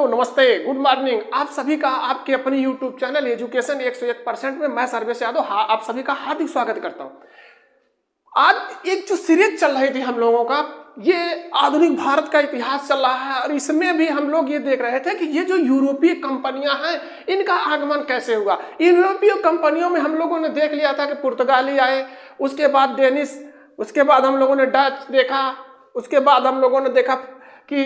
नमस्ते, good morning. आप सभी का आपके अपने यूट्यूब चैनल एजुकेशन 101% में मैं सर्वेश यादव आप सभी का हार्दिक स्वागत करता हूं। आज एक जो सीरीज चल रही थी हम लोगों का, ये आधुनिक भारत का इतिहास चल रहा है और इसमें भी हम लोग ये देख रहे थे कि ये जो यूरोपीय कंपनियां हैं इनका आगमन कैसे हुआ। यूरोपीय कंपनियों में हम लोगों ने देख लिया था कि पुर्तगाली आए, उसके बाद डेनिश, उसके बाद हम लोगों ने डच देखा, उसके बाद हम लोगों ने देखा कि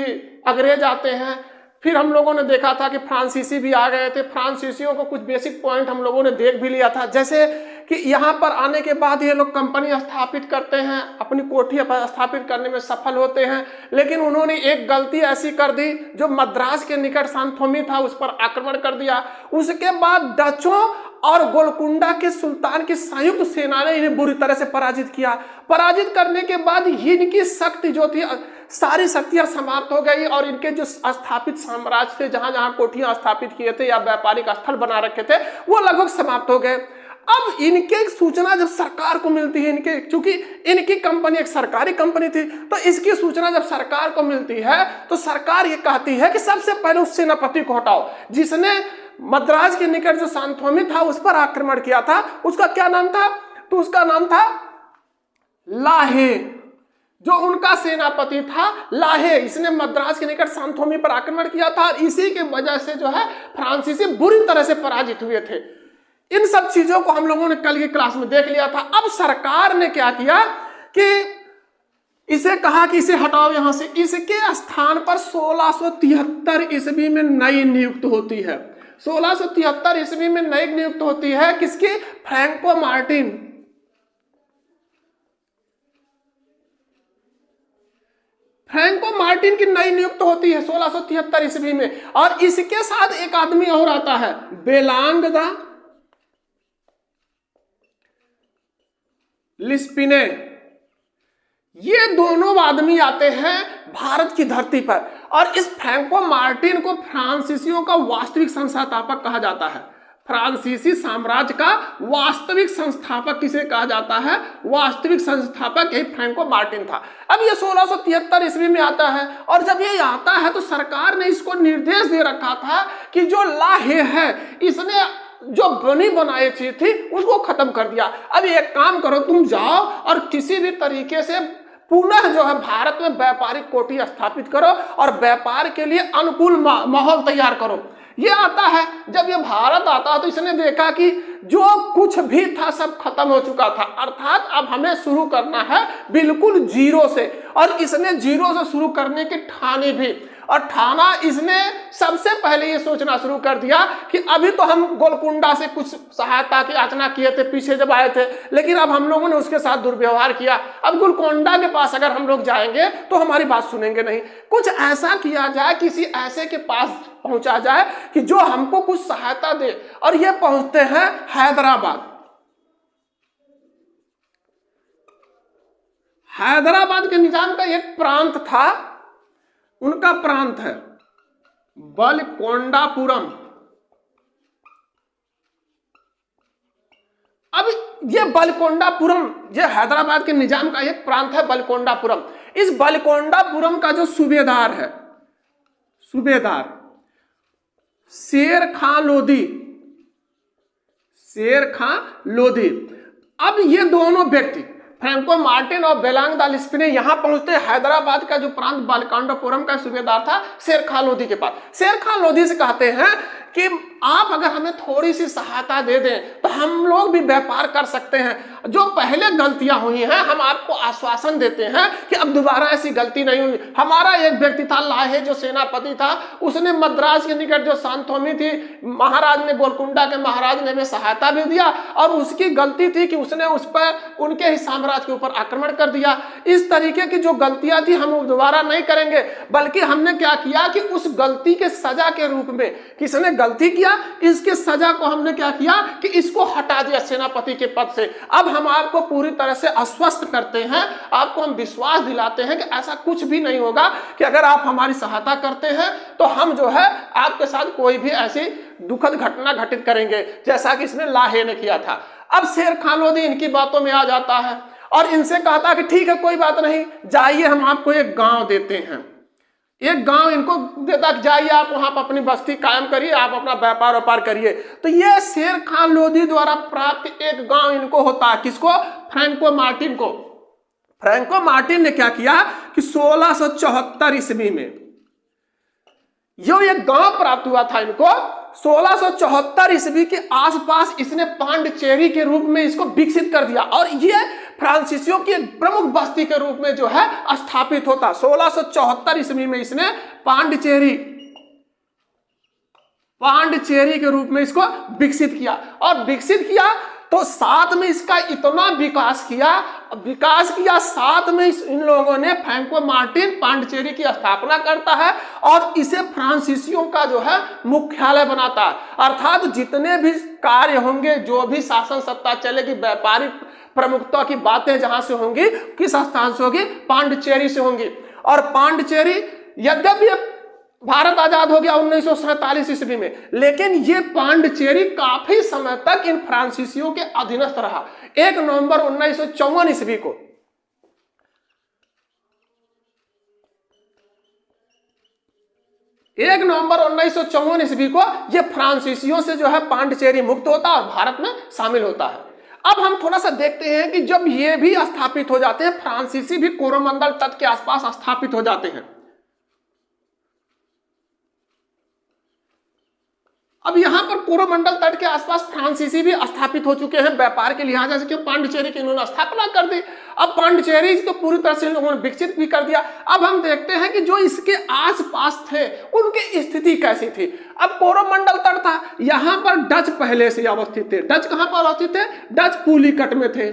अंग्रेज आते हैं, फिर हम लोगों ने देखा था कि फ्रांसीसी भी आ गए थे। फ्रांसीसियों को कुछ बेसिक पॉइंट हम लोगों ने देख भी लिया था, जैसे कि यहाँ पर आने के बाद ये लोग कंपनी स्थापित करते हैं, अपनी कोठी स्थापित करने में सफल होते हैं, लेकिन उन्होंने एक गलती ऐसी कर दी जो मद्रास के निकट सांथोमी था उस पर आक्रमण कर दिया। उसके बाद डचों और गोलकुंडा के सुल्तान की संयुक्त सेना ने इन्हें बुरी तरह से पराजित किया। पराजित करने के बाद इनकी शक्ति जो थी, सारी शक्तियां समाप्त हो गई और इनके जो स्थापित साम्राज्य थे, जहां जहां कोठियां स्थापित किए थे या व्यापारिक स्थल बना रखे थे, वो लगभग समाप्त हो गए। अब इनके सूचना जब सरकार को मिलती है, चूंकि इनकी कंपनी एक सरकारी कंपनी थी, तो इसकी सूचना जब सरकार को मिलती है तो सरकार ये कहती है कि सबसे पहले उस सेनापति को हटाओ जिसने मद्रास के निकट जो सांथोमी था उस पर आक्रमण किया था। उसका क्या नाम था? तो उसका नाम था लाहे। जो उनका सेनापति था लाहे, इसने मद्रास के निकट सांथोमी पर आक्रमण किया था और इसी के वजह से जो है फ्रांसीसी बुरी तरह से पराजित हुए थे। इन सब चीजों को हम लोगों ने कल की क्लास में देख लिया था। अब सरकार ने क्या किया कि इसे कहा कि इसे हटाओ यहां से। इसके स्थान पर 1673 ईस्वी में नई नियुक्त होती है। 1673 ईस्वी में नई नियुक्त होती है किसकी? Franco Martin. फ्रैंको मार्टिन की नई नियुक्त होती है 1673 ईस्वी में, और इसके साथ एक आदमी और आता है, बेलांग द लिस्पिने। ये दोनों आदमी आते हैं भारत की धरती पर, और इस फ्रैंको मार्टिन को फ्रांसीसियों का वास्तविक संस्थापक कहा जाता है। फ्रांसीसी साम्राज्य का वास्तविक संस्थापक किसे कहा जाता है? वास्तविक संस्थापक यही फ्रैंको मार्टिन था। अब ये 1673 ईस्वी में आता है, और जब ये आता है तो सरकार ने इसको निर्देश दे रखा था कि जो लाहे है इसने जो बनी बनाई चीज थी उसको खत्म कर दिया। अब एक काम करो, तुम जाओ और किसी भी तरीके से पुनः जो है भारत में व्यापारिक कोठी स्थापित करो और व्यापार के लिए अनुकूल माहौल तैयार करो। ये आता है, जब ये भारत आता है तो इसने देखा कि जो कुछ भी था सब खत्म हो चुका था, अर्थात अब हमें शुरू करना है बिल्कुल जीरो से, और इसने जीरो से शुरू करने की ठानी भी। और ठाना इसने सबसे पहले ये सोचना शुरू कर दिया कि अभी तो हम गोलकुंडा से कुछ सहायता की याचना किए थे पीछे जब आए थे, लेकिन अब हम लोगों ने उसके साथ दुर्व्यवहार किया। अब गोलकुंडा के पास अगर हम लोग जाएंगे तो हमारी बात सुनेंगे नहीं। कुछ ऐसा किया जाए, किसी ऐसे के पास पहुंचा जाए कि जो हमको कुछ सहायता दे। और ये पहुंचते हैं हैदराबाद। हैदराबाद के निजाम का एक प्रांत था, उनका प्रांत है बलकोंडापुरम। अब ये बलकोंडापुरम, ये हैदराबाद के निजाम का एक प्रांत है बलकोंडापुरम। इस बलकोंडापुरम का जो सूबेदार है, सूबेदार शेर खां लोधी, शेर खां लोधी। अब ये दोनों व्यक्ति फ्रैंको मार्टिन और बेलांग द लिस्पिने यहां पहुंचते। हैदराबाद का जो प्रांत बलकोंडापुरम का सूबेदार था शेर खां लोधी के पास। शेर खां लोधी से कहते हैं कि आप अगर हमें थोड़ी सी सहायता दे दें तो हम लोग भी व्यापार कर सकते हैं। जो पहले गलतियां हुई हैं हम आपको आश्वासन देते हैं कि अब दोबारा ऐसी गलती नहीं हुई। हमारा एक व्यक्ति था लाहे, जो सेनापति था, उसने मद्रास के निकट जो सांथोमी थी, महाराज ने, गोलकुंडा के महाराज ने हमें सहायता भी दिया, और उसकी गलती थी कि उसने उस पर उनके ही साम्राज्य के ऊपर आक्रमण कर दिया। इस तरीके की जो गलतियां थी हम दोबारा नहीं करेंगे, बल्कि हमने क्या किया कि उस गलती के सजा के रूप में, किसने गलती किया इसके सजा को हमने क्या किया कि इसको हटा दिया सेनापति के पद से। अब हम आपको पूरी तरह से आश्वस्त करते हैं, आपको हम विश्वास दिलाते हैं कि ऐसा कुछ भी नहीं होगा, कि अगर आप हमारी सहायता करते हैं तो हम जो है आपके साथ कोई भी ऐसी दुखद घटना घटित करेंगे, जैसा कि इसने लाहे ने किया था। अब शेर खां लोधी इनकी बातों में आ जाता है और इनसे कहता कि ठीक है कोई बात नहीं, जाइए हम आपको एक गांव देते हैं। एक गांव इनको देता कि जाइए आप वहां पर अपनी बस्ती कायम करिए, आप अपना व्यापार करिए। तो ये शेर खान लोधी द्वारा प्राप्त एक गांव इनको होता है। किसको? फ्रैंको मार्टिन को। फ्रैंको मार्टिन ने क्या किया कि 1674 ईस्वी में जो एक गांव प्राप्त हुआ था इनको, 1674 ईस्वी के आसपास इसने पांडिचेरी के रूप में इसको विकसित कर दिया और ये फ्रांसीसियों की एक प्रमुख बस्ती के रूप में जो है स्थापित होता। 1674 ईस्वी में इसने पांडिचेरी के रूप में इसको विकसित किया और विकसित किया तो साथ में इसका इतना विकास किया साथ में इन लोगों ने फ्रैंको मार्टिन पांडिचेरी की स्थापना करता है और इसे फ्रांसीसियों का जो है मुख्यालय बनाता है। अर्थात जितने भी कार्य होंगे, जो भी शासन सत्ता चलेगी, व्यापारिक प्रमुखता की बातें जहां से होंगी, किस स्थान से होगी? पांडिचेरी से होंगी। और पांडिचेरी यद्यपि भारत आजाद हो गया 1947 ईस्वी में, लेकिन ये पांडिचेरी काफी समय तक इन फ्रांसीसियों के अधीनस्थ रहा। 1 नवंबर 1954 ईस्वी को ये फ्रांसीसियों से जो है पांडिचेरी मुक्त होता है और भारत में शामिल होता है। अब हम थोड़ा सा देखते हैं कि जब ये भी स्थापित हो जाते हैं, फ्रांसीसी भी कोरोमंडल तट के आसपास स्थापित हो जाते हैं। अब यहां पर कोरोमंडल तट के आसपास फ्रांसीसी भी स्थापित हो चुके हैं व्यापार के लिहाज से, क्यों? पांडिचेरी की इन्होंने स्थापना कर दी। अब पांडिचेरी तो पूरी तरह से इन लोगों ने विकसित भी कर दिया। अब हम देखते हैं कि जो इसके आसपास थे उनकी स्थिति कैसी थी। अब कोरोमंडल तट था, यहां पर डच पहले से अवस्थित थे। डच कहां पर अवस्थित थे? डच पुलिकट में थे।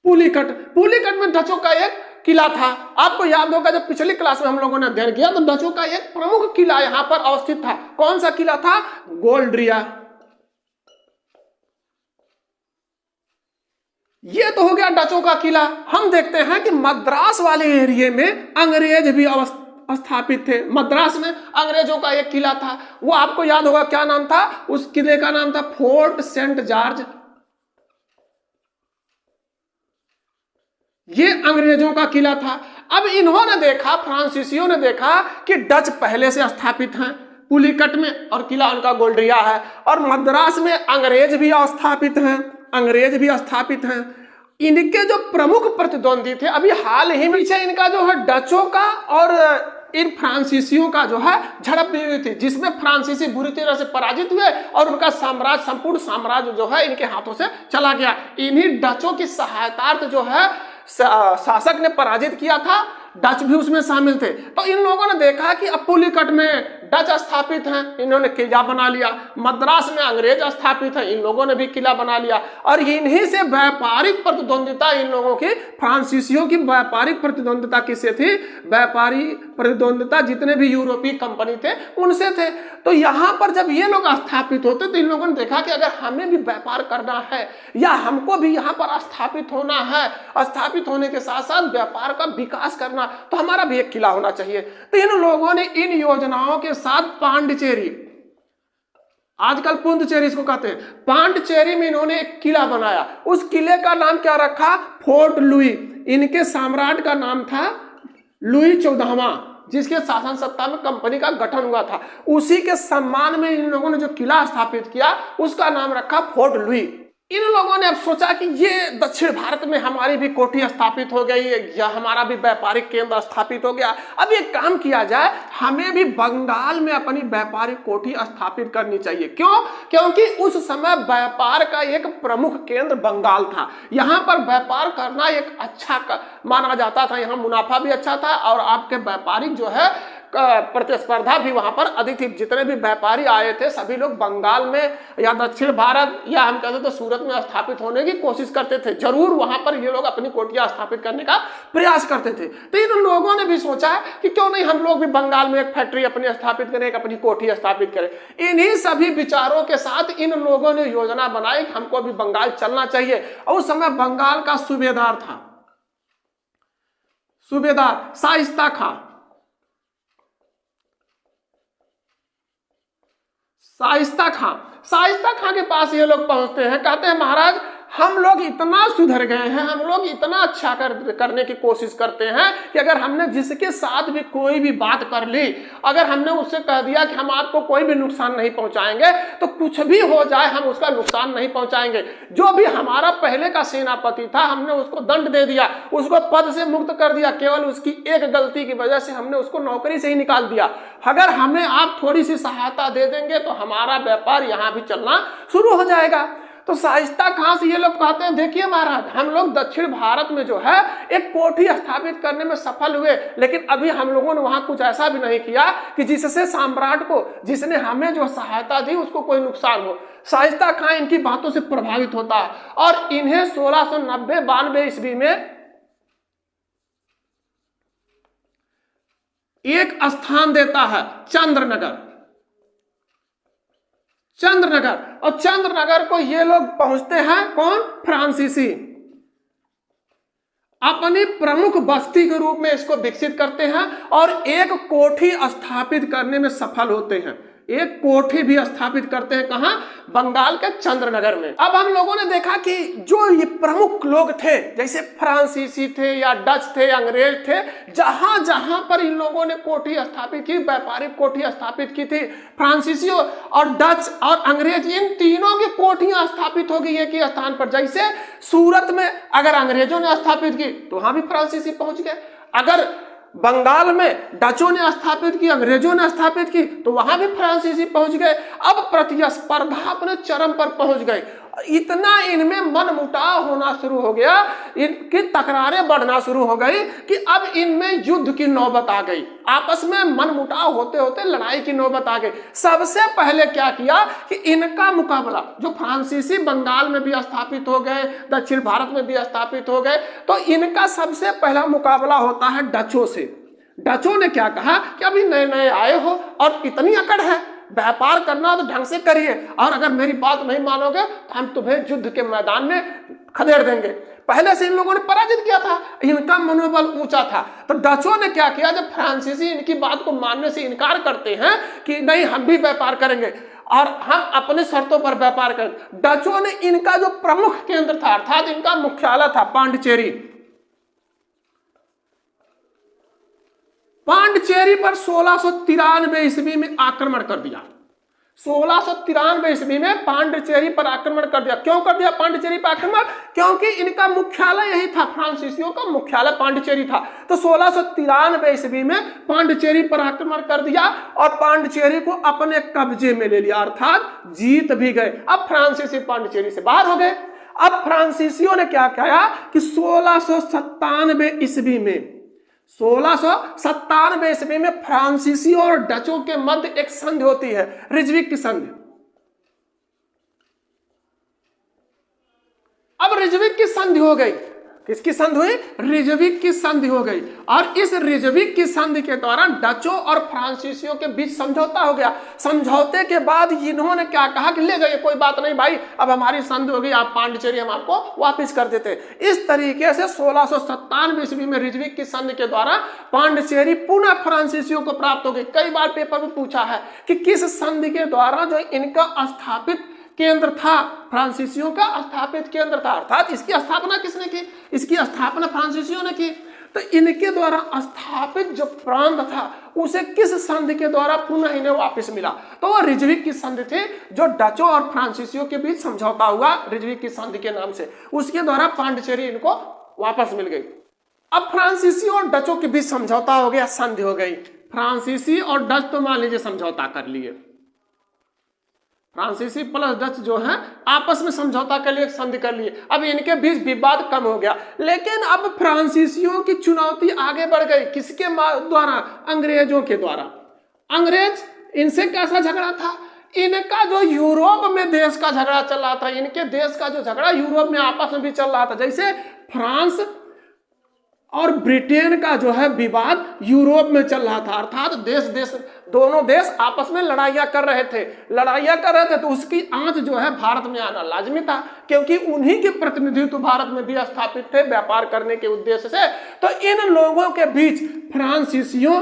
पुलिकट में डचों का एक किला था। आपको याद होगा जब पिछली क्लास में हम लोगों ने अध्ययन किया तो डचों का एक प्रमुख किला यहां पर अवस्थित था। कौन सा किला था? गोल्ड्रिया। ये तो हो गया डचों का किला। हम देखते हैं कि मद्रास वाले एरिया में अंग्रेज भी स्थापित थे। मद्रास में अंग्रेजों का एक किला था, वो आपको याद होगा क्या नाम था? उस किले का नाम था फोर्ट सेंट जॉर्ज। ये अंग्रेजों का किला था। अब इन्होंने देखा, फ्रांसीसियों ने देखा कि डच पहले से स्थापित हैं पुलिकट में और किला उनका गोल्ड्रिया है, और मद्रास में अंग्रेज भी स्थापित हैं। इनके जो प्रमुख प्रतिद्वंदी थे, अभी हाल ही में इनका जो है डचों का और इन फ्रांसीसियों का जो है झड़प भी हुई थी, जिसमें फ्रांसीसी बुरी तरह से पराजित हुए और उनका संपूर्ण साम्राज्य जो है इनके हाथों से चला गया। इन्हीं डचों की सहायतार्थ जो है शासक ने पराजित किया था, डच भी उसमें शामिल थे। तो इन लोगों ने देखा कि अब पुलिकट में डच स्थापित हैं, इन्होंने किला बना लिया। मद्रास में अंग्रेज स्थापित हैं, इन लोगों ने भी किला बना लिया। और इन्हीं से व्यापारिक प्रतिद्वंदिता इन लोगों की, फ्रांसीसियों की व्यापारिक प्रतिद्वंदिता किससे थी? व्यापारी प्रतिद्वंदिता जितने भी यूरोपीय कंपनी थे उनसे थे। तो यहां पर जब ये लोग स्थापित होते तो इन लोगों ने देखा कि अगर हमें भी व्यापार करना है या हमको भी यहाँ पर स्थापित होना है, स्थापित होने के साथ साथ व्यापार का विकास करना, तो हमारा भी एक किला होना चाहिए। तो इन लोगों ने इन योजनाओं के साथ पांडिचेरी, आजकल पुंदचेरी इसको कहते हैं, पांडिचेरी में इन्होंने एक किला बनाया। उस किले का नाम क्या रखा? Fort Louis. इनके सम्राट का नाम था लुई 14वां, जिसके शासन सत्ता में कंपनी का गठन हुआ था। उसी के सम्मान में इन लोगों ने जो किला स्थापित किया उसका नाम रखा फोर्ट लुई। इन लोगों ने अब सोचा कि ये दक्षिण भारत में हमारी भी कोठी स्थापित हो गई या हमारा भी व्यापारिक केंद्र स्थापित हो गया, अब ये काम किया जाए, हमें भी बंगाल में अपनी व्यापारिक कोठी स्थापित करनी चाहिए। क्यों? क्योंकि उस समय व्यापार का एक प्रमुख केंद्र बंगाल था। यहाँ पर व्यापार करना एक अच्छा माना जाता था, यहाँ मुनाफा भी अच्छा था और आपके व्यापारिक जो है प्रतिस्पर्धा भी वहां पर अधिक थी। जितने भी व्यापारी आए थे सभी लोग बंगाल में या दक्षिण भारत या हम कहते तो सूरत में स्थापित होने की कोशिश करते थे। जरूर वहां पर ये लोग अपनी कोठियां स्थापित करने का प्रयास करते थे। तो इन लोगों ने भी सोचा कि क्यों नहीं हम लोग भी बंगाल में एक फैक्ट्री अपनी स्थापित करें, एक अपनी कोठी स्थापित करें। इन्हीं सभी विचारों के साथ इन लोगों ने योजना बनाई कि हमको भी बंगाल चलना चाहिए। और उस समय बंगाल का सूबेदार था, सूबेदार शाइस्ता खां। शाइस्ता खां के पास ये लोग पहुंचते हैं, कहते हैं महाराज हम लोग इतना सुधर गए हैं, हम लोग इतना अच्छा करने की कोशिश करते हैं कि अगर हमने जिसके साथ भी कोई भी बात कर ली, अगर हमने उससे कह दिया कि हम आपको कोई भी नुकसान नहीं पहुंचाएंगे, तो कुछ भी हो जाए हम उसका नुकसान नहीं पहुंचाएंगे। जो भी हमारा पहले का सेनापति था, हमने उसको दंड दे दिया, उसको पद से मुक्त कर दिया, केवल उसकी एक गलती की वजह से हमने उसको नौकरी से ही निकाल दिया। अगर हमें आप थोड़ी सी सहायता दे देंगे तो हमारा व्यापार यहां भी चलना शुरू हो जाएगा। तो शाइस्ता खां से ये लोग कहते हैं, देखिए महाराज, हम लोग दक्षिण भारत में जो है एक कोठी स्थापित करने में सफल हुए, लेकिन अभी हम लोगों ने वहां कुछ ऐसा भी नहीं किया कि जिससे सम्राट को, जिसने हमें जो सहायता दी, उसको कोई नुकसान हो। शाइस्ता खां इनकी बातों से प्रभावित होता है और इन्हें 1690-92 ईस्वी में एक स्थान देता है, चंद्रनगर। और चंद्रनगर को ये लोग पहुंचते हैं, कौन? फ्रांसीसी। अपनी प्रमुख बस्ती के रूप में इसको विकसित करते हैं और एक कोठी स्थापित करने में सफल होते हैं। एक कोठी भी स्थापित करते हैं, कहां? बंगाल के चंद्रनगर में। अब हम लोगों ने देखा कि जो ये प्रमुख लोग थे, जैसे फ्रांसीसी थे या डच थे, अंग्रेज थे, जहां जहां पर इन लोगों ने कोठी स्थापित की, व्यापारिक कोठी स्थापित की थी, फ्रांसीसी और डच और अंग्रेज, इन तीनों की कोठियां स्थापित हो गई एक ही स्थान पर। जैसे सूरत में अगर अंग्रेजों ने स्थापित की तो वहां भी फ्रांसीसी पहुंच गए, अगर बंगाल में डचों ने स्थापित की, अंग्रेजों ने स्थापित की, तो वहां भी फ्रांसीसी पहुंच गए। अब प्रतिस्पर्धा अपने चरम पर पहुंच गई। इतना इनमें मनमुटाव होना शुरू हो गया, इनकी तकरारें बढ़ना शुरू हो गई कि अब इनमें युद्ध की नौबत आ गई। आपस में मनमुटाव होते होते लड़ाई की नौबत आ गई। सबसे पहले क्या किया कि इनका मुकाबला, जो फ्रांसीसी बंगाल में भी स्थापित हो गए, दक्षिण भारत में भी स्थापित हो गए, तो इनका सबसे पहला मुकाबला होता है डचों से। डचों ने क्या कहा कि अभी नए नए आए हो और इतनी अकड़ है, व्यापार करना तो ढंग से करिए, और अगर मेरी बात नहीं मानोगे तो हम तुम्हें युद्ध के मैदान में खदेड़ देंगे। पहले से इन लोगों ने पराजित किया था, इनका मनोबल ऊंचा था। तो डचों ने क्या किया, जब फ्रांसीसी इनकी बात को मानने से इनकार करते हैं कि नहीं हम भी व्यापार करेंगे और हम अपने शर्तों पर व्यापार करेंगे, डचों ने इनका जो प्रमुख केंद्र था, अर्थात इनका मुख्यालय था पांडिचेरी, पांडिचेरी पर 1693 ईस्वी में आक्रमण कर दिया। 1693 ईस्वी में पांडिचेरी पर आक्रमण कर दिया। क्यों कर दिया पांडिचेरी पर आक्रमण? क्योंकि इनका मुख्यालय यही था, फ्रांसीसियों का मुख्यालय पांडिचेरी था। तो 1693 ईस्वी में पांडिचेरी पर आक्रमण कर दिया और पांडिचेरी को अपने कब्जे में ले लिया, अर्थात जीत भी गए। अब फ्रांसीसी पांडिचेरी से बाहर हो गए। अब फ्रांसीसियों ने क्या किया कि 1697 ईस्वी में 1697 ईस्वी में फ्रांसीसियों और डचों के मध्य एक संधि होती है, रिजविक की संधि। अब रिजविक की संधि हो गई। किसकी संधि हुई? रिजविक की संधि हो गई। और इस रिजविक की संधि के दौरान डचों और फ्रांसीसियों के बीच समझौता हो गया। समझौते के बाद इन्होंने क्या कहा कि ले जाइए, कोई बात नहीं भाई, अब हमारी संधि हो गई, आप पांडिचेरी हम आपको वापस कर देते। इस तरीके से 1697 ईस्वी में रिजविक की संधि के द्वारा पांडिचेरी पुनः फ्रांसीसियों को प्राप्त हो गई। कई बार पेपर में पूछा है कि किस संधि के द्वारा जो इनका स्थापित केंद्र था, फ्रांसीसियों का स्थापित केंद्र था, अर्थात इसकी स्थापना किसने की? इसकी स्थापना फ्रांसीसियों ने की। तो इनके द्वारा स्थापित जो प्रांत था उसे किस संधि के द्वारा पुनः इन्हें वापस मिला? तो वो रिजविक की संधि थी, जो डचों और फ्रांसीसियों के बीच समझौता हुआ रिजविक की संधि के नाम से, उसके द्वारा पांडिचेरी इनको वापस मिल गई। अब फ्रांसीसियों और डचों के बीच समझौता हो गया, संधि हो गई। फ्रांसीसी और डच तो मान लीजिए समझौता कर लिए, फ्रांसीसी प्लस डच जो है आपस में समझौता के लिए संधि कर लिए। अब इनके बीच विवाद कम हो गया, लेकिन अब फ्रांसीसियों की चुनौती आगे बढ़ गई। किसके द्वारा? अंग्रेजों के द्वारा। अंग्रेज इनसे कैसा झगड़ा था? इनका जो यूरोप में देश का झगड़ा चल रहा था, इनके देश का जो झगड़ा यूरोप में आपस में भी चल रहा था। जैसे फ्रांस और ब्रिटेन का जो है विवाद यूरोप में चल रहा था, अर्थात दोनों देश आपस में लड़ाइयां कर रहे थे, तो उसकी आंच जो है भारत में आना लाजमी था, क्योंकि उन्हीं के प्रतिनिधित्व भारत में भी स्थापित थे व्यापार करने के उद्देश्य से। तो इन लोगों के बीच, फ्रांसीसियों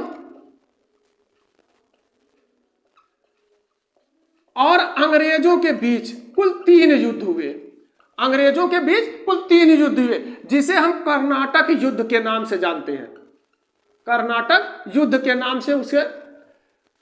और अंग्रेजों के बीच कुल 3 युद्ध हुए। अंग्रेजों के बीच कुल 3 युद्ध हुए, जिसे हम कर्नाटक युद्ध के नाम से जानते हैं। कर्नाटक युद्ध के नाम से उसे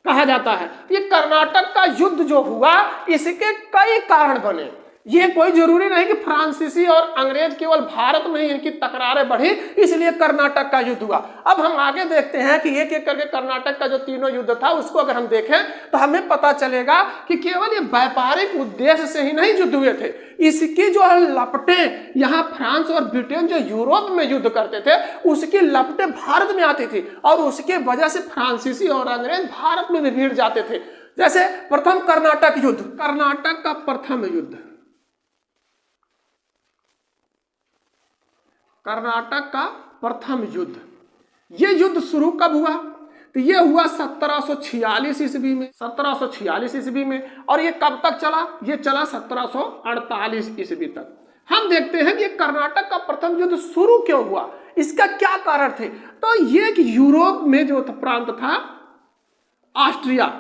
कहा जाता है। ये कर्नाटक का युद्ध जो हुआ, इसके कई कारण बने। ये कोई जरूरी नहीं कि फ्रांसीसी और अंग्रेज केवल भारत में ही इनकी तकरारें बढ़ी इसलिए कर्नाटक का युद्ध हुआ। अब हम आगे देखते हैं कि एक एक करके कर्नाटक का जो तीनों युद्ध था उसको अगर हम देखें तो हमें पता चलेगा कि केवल ये व्यापारिक उद्देश्य से ही नहीं युद्ध हुए थे। इसकी जो लपटें यहाँ फ्रांस और ब्रिटेन जो यूरोप में युद्ध करते थे उसकी लपटें भारत में आती थी और उसके वजह से फ्रांसीसी और अंग्रेज भारत में भी भिड़ जाते थे। जैसे प्रथम कर्नाटक युद्ध, कर्नाटक का प्रथम युद्ध, कर्नाटक का प्रथम युद्ध, ये युद्ध शुरू कब हुआ? तो ये हुआ 1746 ईस्वी में, 1746 ईस्वी में। और ये कब तक चला? ये चला 1748 ईस्वी तक। हम देखते हैं कि कर्नाटक का प्रथम युद्ध शुरू क्यों हुआ, इसका क्या कारण थे। तो ये कि यूरोप में जो प्रांत था ऑस्ट्रिया,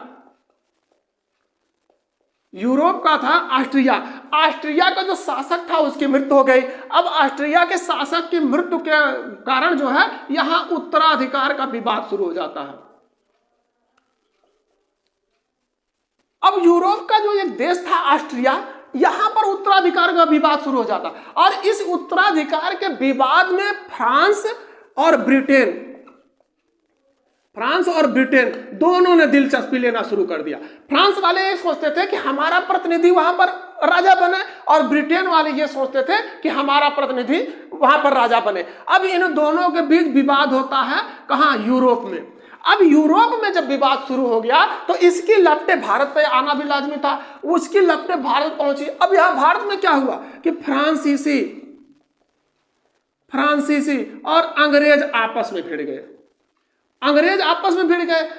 यूरोप का था ऑस्ट्रिया, ऑस्ट्रिया का जो शासक था उसकी मृत्यु हो गई। अब ऑस्ट्रिया के शासक की मृत्यु के कारण जो है यहां उत्तराधिकार का विवाद शुरू हो जाता है। अब यूरोप का जो एक देश था ऑस्ट्रिया, यहां पर उत्तराधिकार का विवाद शुरू हो जाता और इस उत्तराधिकार के विवाद में फ्रांस और ब्रिटेन दोनों ने दिलचस्पी लेना शुरू कर दिया। फ्रांस वाले ये सोचते थे कि हमारा प्रतिनिधि वहां पर राजा बने और ब्रिटेन वाले ये सोचते थे कि हमारा प्रतिनिधि वहां पर राजा बने। अब इन दोनों के बीच विवाद होता है कहां? यूरोप में। अब यूरोप में जब विवाद शुरू हो गया तो इसकी लपटें भारत पे आना भी लाजमी था, उसकी लपटें भारत पहुंची। अब यहां भारत में क्या हुआ कि फ्रांसीसी और अंग्रेज आपस में भिड़ गए।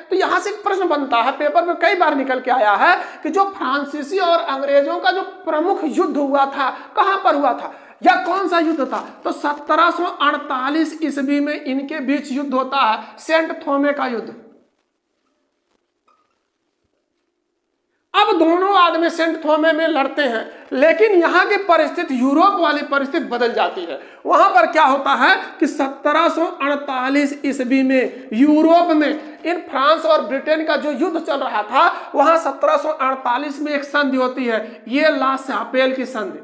तो यहां से एक प्रश्न बनता है, पेपर में कई बार निकल के आया है कि जो फ्रांसीसी और अंग्रेजों का जो प्रमुख युद्ध हुआ था कहां पर हुआ था या कौन सा युद्ध था? तो 1748 ईस्वी में इनके बीच युद्ध होता है, सेंट थोमे का युद्ध। अब दोनों आदमी सेंट थोमे में लड़ते हैं, लेकिन यहां की परिस्थिति, यूरोप वाली परिस्थिति बदल जाती है। वहां पर क्या होता है कि 1748 ईस्वी में यूरोप में इन फ्रांस और ब्रिटेन का जो युद्ध चल रहा था, वहां 1748 में एक संधि होती है, ये ला शापेल की संधि।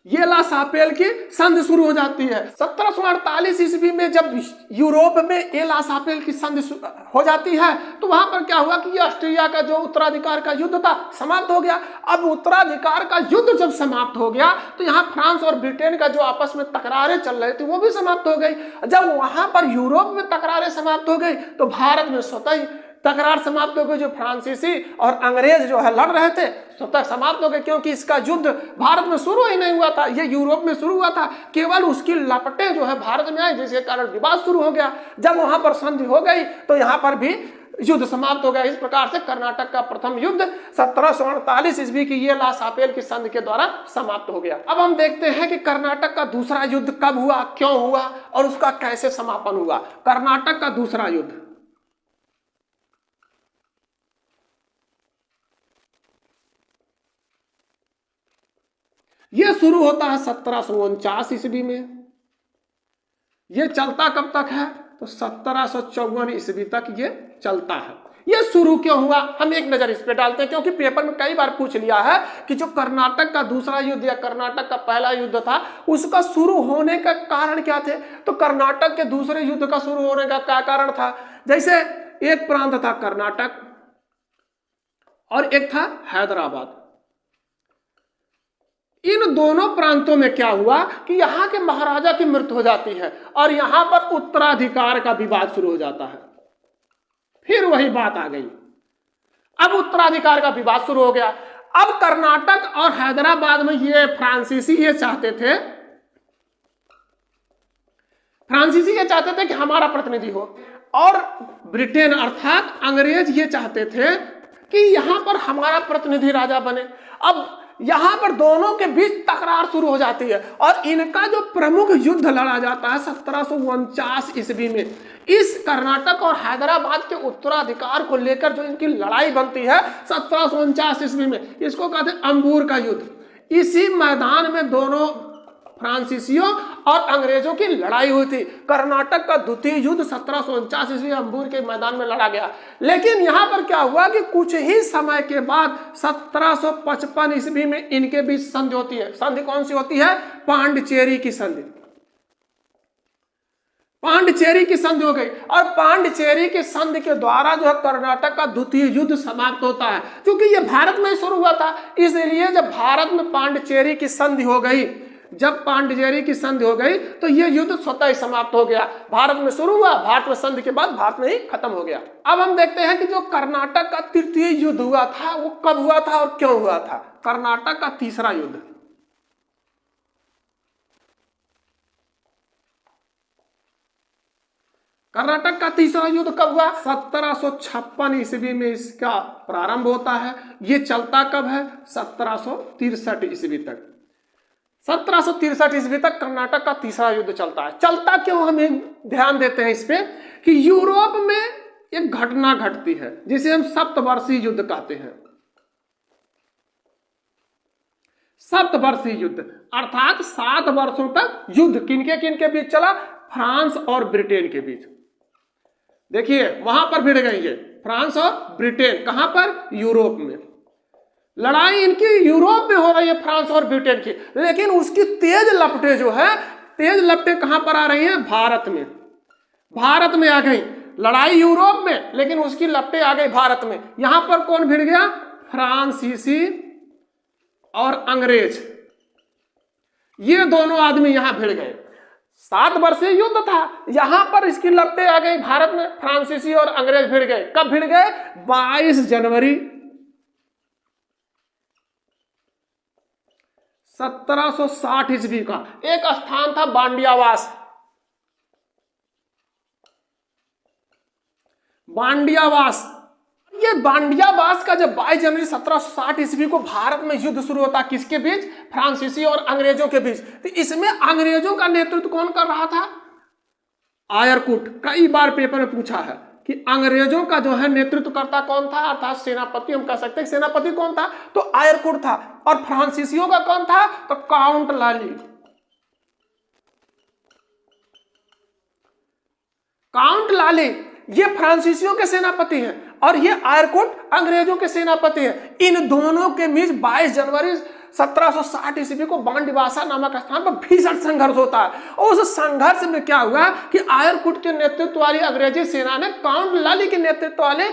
ये ला शापेल की संधि शुरू हो जाती है। 1748 ईस्वी में जब यूरोप में ये ला शापेल की संधि हो जाती है तो वहां पर क्या हुआ कि ये ऑस्ट्रिया का जो उत्तराधिकार का युद्ध था समाप्त हो गया। अब उत्तराधिकार का युद्ध जब समाप्त हो गया तो यहाँ फ्रांस और ब्रिटेन का जो आपस में तकरारें चल रही थी वो भी समाप्त हो गई। जब वहां पर यूरोप में तकरारें समाप्त हो गई तो भारत में स्वतः ही तकरार समाप्त हो गई। जो फ्रांसीसी और अंग्रेज जो है लड़ रहे थे स्वतः समाप्त हो गए, क्योंकि इसका युद्ध भारत में शुरू ही नहीं हुआ था, ये यूरोप में शुरू हुआ था। केवल उसकी लपटें जो है भारत में आई, जिसके कारण विवाद शुरू हो गया। जब वहां पर संधि हो गई तो यहां पर भी युद्ध समाप्त हो गया। इस प्रकार से कर्नाटक का प्रथम युद्ध 1748 ईस्वी की ये ला शापेल की संधि के द्वारा समाप्त हो गया। अब हम देखते हैं कि कर्नाटक का दूसरा युद्ध कब हुआ, क्यों हुआ और उसका कैसे समापन हुआ। कर्नाटक का दूसरा युद्ध, यह शुरू होता है 1749 ईस्वी में। यह चलता कब तक है? तो 1754 ईस्वी तक ये चलता है। यह शुरू क्यों हुआ, हम एक नजर इस पे डालते हैं, क्योंकि पेपर में कई बार पूछ लिया है कि जो कर्नाटक का दूसरा युद्ध या कर्नाटक का पहला युद्ध था उसका शुरू होने का कारण क्या थे। तो कर्नाटक के दूसरे युद्ध का शुरू होने का क्या कारण था? जैसे एक प्रांत था कर्नाटक और एक था हैदराबाद। इन दोनों प्रांतों में क्या हुआ कि यहाँ के महाराजा की मृत्यु हो जाती है और यहां पर उत्तराधिकार का विवाद शुरू हो जाता है। फिर वही बात आ गई, अब उत्तराधिकार का विवाद शुरू हो गया। अब कर्नाटक और हैदराबाद में ये फ्रांसीसी ये चाहते थे कि हमारा प्रतिनिधि हो, और ब्रिटेन अर्थात अंग्रेज ये चाहते थे कि यहां पर हमारा प्रतिनिधि राजा बने। अब यहां पर दोनों के बीच तकरार शुरू हो जाती है और इनका जो प्रमुख युद्ध लड़ा जाता है 1749 ईस्वी में। इस कर्नाटक और हैदराबाद के उत्तराधिकार को लेकर जो इनकी लड़ाई बनती है 1749 ईस्वी में, इसको कहते हैं अंबूर का युद्ध। इसी मैदान में दोनों फ्रांसीसियों और अंग्रेजों की लड़ाई हुई थी। कर्नाटक का द्वितीय युद्ध 1749 ईस्वी अंबूर के मैदान में लड़ा गया। लेकिन यहां पर क्या हुआ कि कुछ ही समय के बाद 1755 ईस्वी में इनके बीच संधि होती है। संधि कौन सी होती है? पांडिचेरी की संधि। पांडिचेरी की संधि हो गई और पांडिचेरी की संधि के द्वारा जो है कर्नाटक का द्वितीय युद्ध समाप्त होता है। क्योंकि ये भारत में शुरू हुआ था, इसलिए जब भारत में पांडिचेरी की संधि हो गई, जब पांडिचेरी की संधि हो गई तो ये युद्ध स्वतः ही समाप्त हो गया। भारत में शुरू हुआ, भारत में संधि के बाद भारत में ही खत्म हो गया। अब हम देखते हैं कि जो कर्नाटक का तृतीय युद्ध हुआ था वो कब हुआ था और क्यों हुआ था। कर्नाटक का तीसरा युद्ध, कर्नाटक का तीसरा युद्ध कब हुआ? 1756 ईस्वी में इसका प्रारंभ होता है। ये चलता कब है? 1763 ईस्वी तक। 1763 ईस्वी तक कर्नाटक का तीसरा युद्ध चलता है। चलता क्यों, हमें ध्यान देते हैं इस पे कि यूरोप में एक घटना घटती है जिसे हम सप्तवर्षीय युद्ध कहते हैं। सप्तवर्षीय युद्ध अर्थात 7 वर्षों तक युद्ध किनके किनके बीच चला? फ्रांस और ब्रिटेन के बीच। देखिए वहां पर भिड़ गई है फ्रांस और ब्रिटेन। कहां पर? यूरोप में। लड़ाई इनकी यूरोप में हो रही है, फ्रांस और ब्रिटेन की। लेकिन उसकी तेज लपटें जो है, तेज लपटें कहां पर आ रही हैं? भारत में। भारत में आ गई। लड़ाई यूरोप में, लेकिन उसकी लपटें आ गई भारत में। यहां पर कौन भिड़ गया? फ्रांसीसी और अंग्रेज। ये दोनों आदमी यहां भिड़ गए। 7 वर्षीय युद्ध था, यहां पर इसकी लपटें आ गई भारत में, फ्रांसीसी और अंग्रेज भिड़ गए। कब भिड़ गए? 22 जनवरी 1760 ईस्वी का। एक स्थान था बांडियावास। बांडियावास, ये बांडियावास का जब 22 जनवरी 1760 ईस्वी को भारत में युद्ध शुरू होता, किसके बीच? फ्रांसीसी और अंग्रेजों के बीच। तो इसमें अंग्रेजों का नेतृत्व कौन कर रहा था? आयरकुट। कई बार पेपर में पूछा है कि अंग्रेजों का जो है नेतृत्वकर्ता कौन था, अर्थात सेनापति हम कह सकते हैं। सेनापति कौन था? तो आयरकुट था। और फ्रांसीसियों का कौन था? तो काउंट लाली। काउंट लाली ये फ्रांसीसियों के सेनापति हैं और ये आयरकुट अंग्रेजों के सेनापति हैं। इन दोनों के बीच 22 जनवरी 1760 ईस्वी को बांडिवासा नामक स्थान पर भीषण संघर्ष होता है। और उस संघर्ष में क्या हुआ कि आयरकुट के नेतृत्व वाली अंग्रेजी सेना ने काउंट लाली के नेतृत्व वाले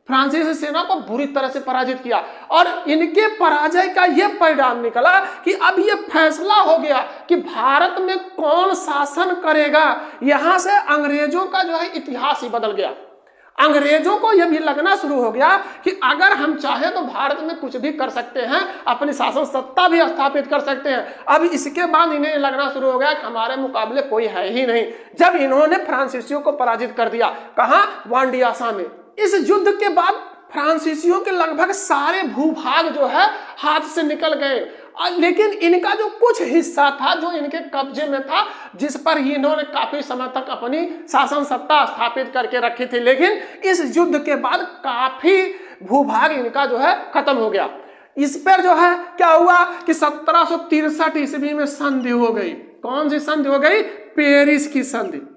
फ्रांसीसी सेना को बुरी तरह से पराजित किया। और इनके पराजय का यह परिणाम निकला कि अब यह फैसला हो गया कि भारत में कौन शासन करेगा। यहां से अंग्रेजों का जो है इतिहास ही बदल गया। अंग्रेजों को यह भी लगना शुरू हो गया कि अगर हम चाहें तो भारत में कुछ भी कर सकते हैं, अपनी शासन सत्ता भी स्थापित कर सकते हैं। अब इसके बाद इन्हें लगना शुरू हो गया कि हमारे मुकाबले कोई है ही नहीं। जब इन्होंने फ्रांसीसियों को पराजित कर दिया, कहां? बांडियासा में। इस युद्ध के बाद फ्रांसीसियों के लगभग सारे भूभाग जो है हाथ से निकल गए। लेकिन इनका जो कुछ हिस्सा था जो इनके कब्जे में था, जिस पर इन्होंने काफी समय तक अपनी शासन सत्ता स्थापित करके रखी थी, लेकिन इस युद्ध के बाद काफी भूभाग इनका जो है खत्म हो गया। इस पर जो है क्या हुआ कि 1763 ईस्वी में संधि हो गई। कौन सी संधि हो गई? पेरिस की संधि।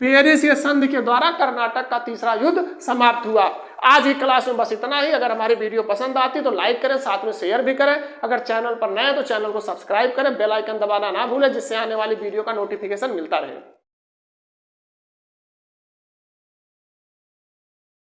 पेरिस के संधि के द्वारा कर्नाटक का तीसरा युद्ध समाप्त हुआ। आज की क्लास में बस इतना ही। अगर हमारी वीडियो पसंद आती तो लाइक करें, साथ में शेयर भी करें। अगर चैनल पर नए हैं तो चैनल को सब्सक्राइब करें, बेल आइकन दबाना ना भूलें, जिससे आने वाली वीडियो का नोटिफिकेशन मिलता रहे।